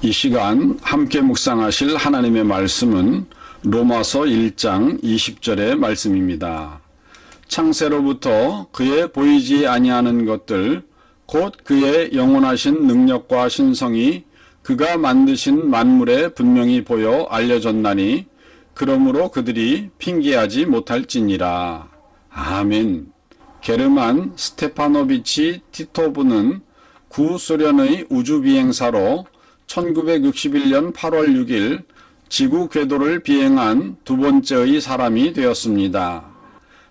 이 시간 함께 묵상하실 하나님의 말씀은 로마서 1장 20절의 말씀입니다. 창세로부터 그의 보이지 아니하는 것들 곧 그의 영원하신 능력과 신성이 그가 만드신 만물에 분명히 보여 알려졌나니 그러므로 그들이 핑계하지 못할지니라. 아멘. 게르만 스테파노비치 티토브는 구소련의 우주비행사로 1961년 8월 6일 지구 궤도를 비행한 두 번째의 사람이 되었습니다.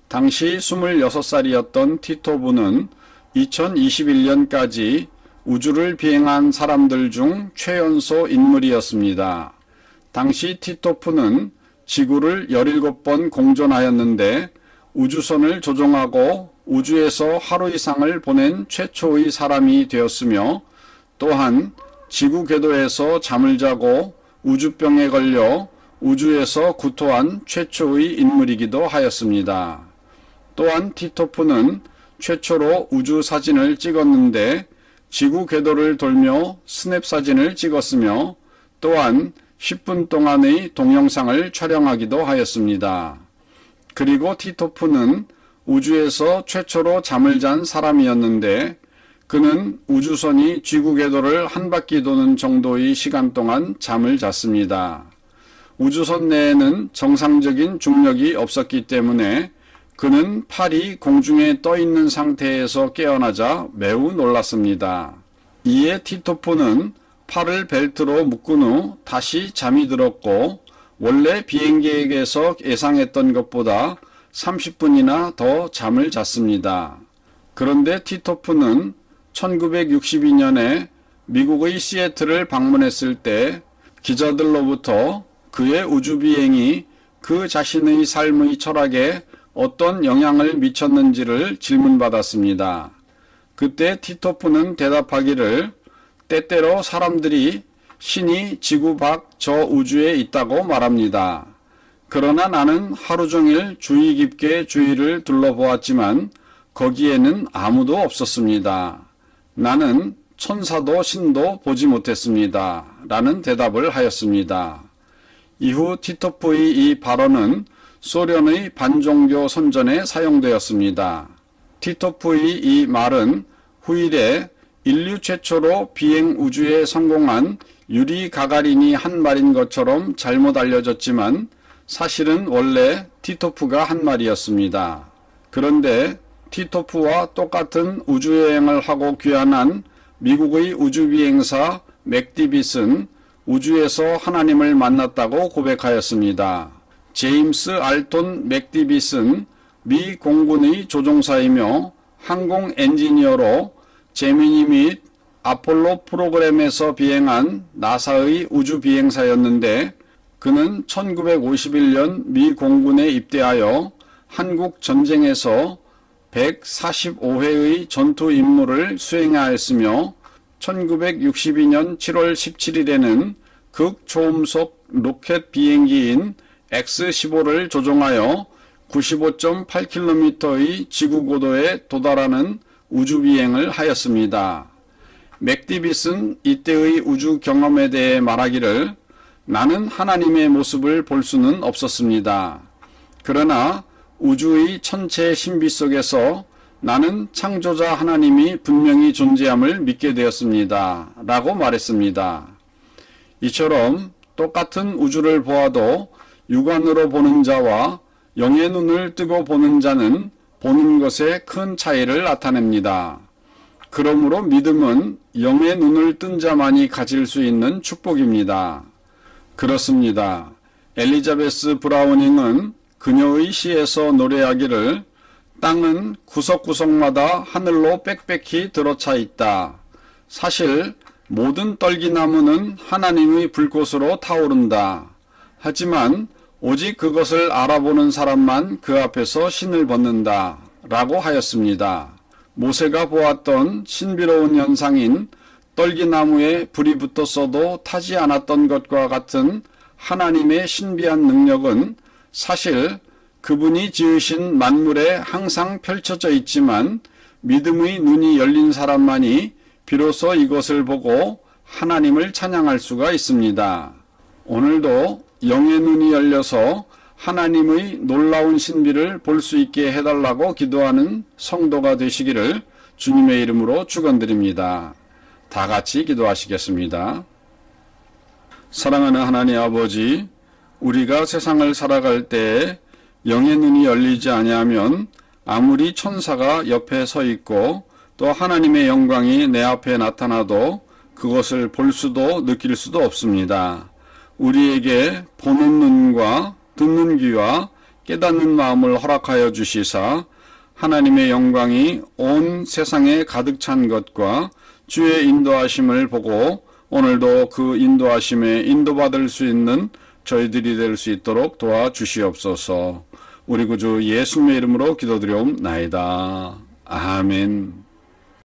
당시 26살이었던 티토브는 2021년까지 우주를 비행한 사람들 중 최연소 인물이었습니다. 당시 티토프는 지구를 17번 공전하였는데 우주선을 조종하고 우주에서 하루 이상을 보낸 최초의 사람이 되었으며 또한 지구 궤도에서 잠을 자고 우주병에 걸려 우주에서 구토한 최초의 인물이기도 하였습니다. 또한 티토프는 최초로 우주 사진을 찍었는데 지구 궤도를 돌며 스냅 사진을 찍었으며 또한 10분 동안의 동영상을 촬영하기도 하였습니다. 그리고 티토프는 우주에서 최초로 잠을 잔 사람이었는데 그는 우주선이 지구 궤도를 한 바퀴 도는 정도의 시간 동안 잠을 잤습니다. 우주선 내에는 정상적인 중력이 없었기 때문에 그는 팔이 공중에 떠 있는 상태에서 깨어나자 매우 놀랐습니다. 이에 티토프는 팔을 벨트로 묶은 후 다시 잠이 들었고 원래 비행 계획에서 예상했던 것보다 30분이나 더 잠을 잤습니다. 그런데 티토프는 1962년에 미국의 시애틀을 방문했을 때 기자들로부터 그의 우주비행이 그 자신의 삶의 철학에 어떤 영향을 미쳤는지를 질문받았습니다. 그때 티토프는 대답하기를 때때로 사람들이 신이 지구 밖 저 우주에 있다고 말합니다. 그러나 나는 하루 종일 주의 깊게 주위를 둘러보았지만 거기에는 아무도 없었습니다. 나는 천사도 신도 보지 못했습니다. 라는 대답을 하였습니다. 이후 티토프의 이 발언은 소련의 반종교 선전에 사용되었습니다. 티토프의 이 말은 후일에 인류 최초로 비행 우주에 성공한 유리 가가린이 한 말인 것처럼 잘못 알려졌지만 사실은 원래 티토프가 한 말이었습니다. 그런데 티토프와 똑같은 우주여행을 하고 귀환한 미국의 우주비행사 맥디빗은 우주에서 하나님을 만났다고 고백하였습니다. 제임스 알톤 맥디빗은 미 공군의 조종사이며 항공 엔지니어로 제미니 및 아폴로 프로그램에서 비행한 나사의 우주비행사였는데 그는 1951년 미 공군에 입대하여 한국 전쟁에서 145회의 전투 임무를 수행하였으며 1962년 7월 17일에는 극초음속 로켓 비행기인 X-15를 조종하여 95.8km의 지구 고도에 도달하는 우주비행을 하였습니다. 맥디빗은 이때의 우주 경험에 대해 말하기를 나는 하나님의 모습을 볼 수는 없었습니다. 그러나 우주의 천체 신비 속에서 나는 창조자 하나님이 분명히 존재함을 믿게 되었습니다. 라고 말했습니다. 이처럼 똑같은 우주를 보아도 육안으로 보는 자와 영의 눈을 뜨고 보는 자는 보는 것에 큰 차이를 나타냅니다. 그러므로 믿음은 영의 눈을 뜬 자만이 가질 수 있는 축복입니다. 그렇습니다. 엘리자베스 브라우닝은 그녀의 시에서 노래하기를 땅은 구석구석마다 하늘로 빽빽히 들어차 있다. 사실 모든 떨기나무는 하나님의 불꽃으로 타오른다. 하지만 오직 그것을 알아보는 사람만 그 앞에서 신을 벗는다. 라고 하였습니다. 모세가 보았던 신비로운 현상인 떨기나무에 불이 붙었어도 타지 않았던 것과 같은 하나님의 신비한 능력은 사실 그분이 지으신 만물에 항상 펼쳐져 있지만 믿음의 눈이 열린 사람만이 비로소 이것을 보고 하나님을 찬양할 수가 있습니다. 오늘도 영의 눈이 열려서 하나님의 놀라운 신비를 볼 수 있게 해달라고 기도하는 성도가 되시기를 주님의 이름으로 축원드립니다. 다 같이 기도하시겠습니다. 사랑하는 하나님 아버지, 우리가 세상을 살아갈 때에 영의 눈이 열리지 아니하면 아무리 천사가 옆에 서 있고 또 하나님의 영광이 내 앞에 나타나도 그것을 볼 수도 느낄 수도 없습니다. 우리에게 보는 눈과 듣는 귀와 깨닫는 마음을 허락하여 주시사 하나님의 영광이 온 세상에 가득 찬 것과 주의 인도하심을 보고 오늘도 그 인도하심에 인도받을 수 있는 저희들이 될 수 있도록 도와주시옵소서. 우리 구주 예수님의 이름으로 기도드리옵나이다. 아멘.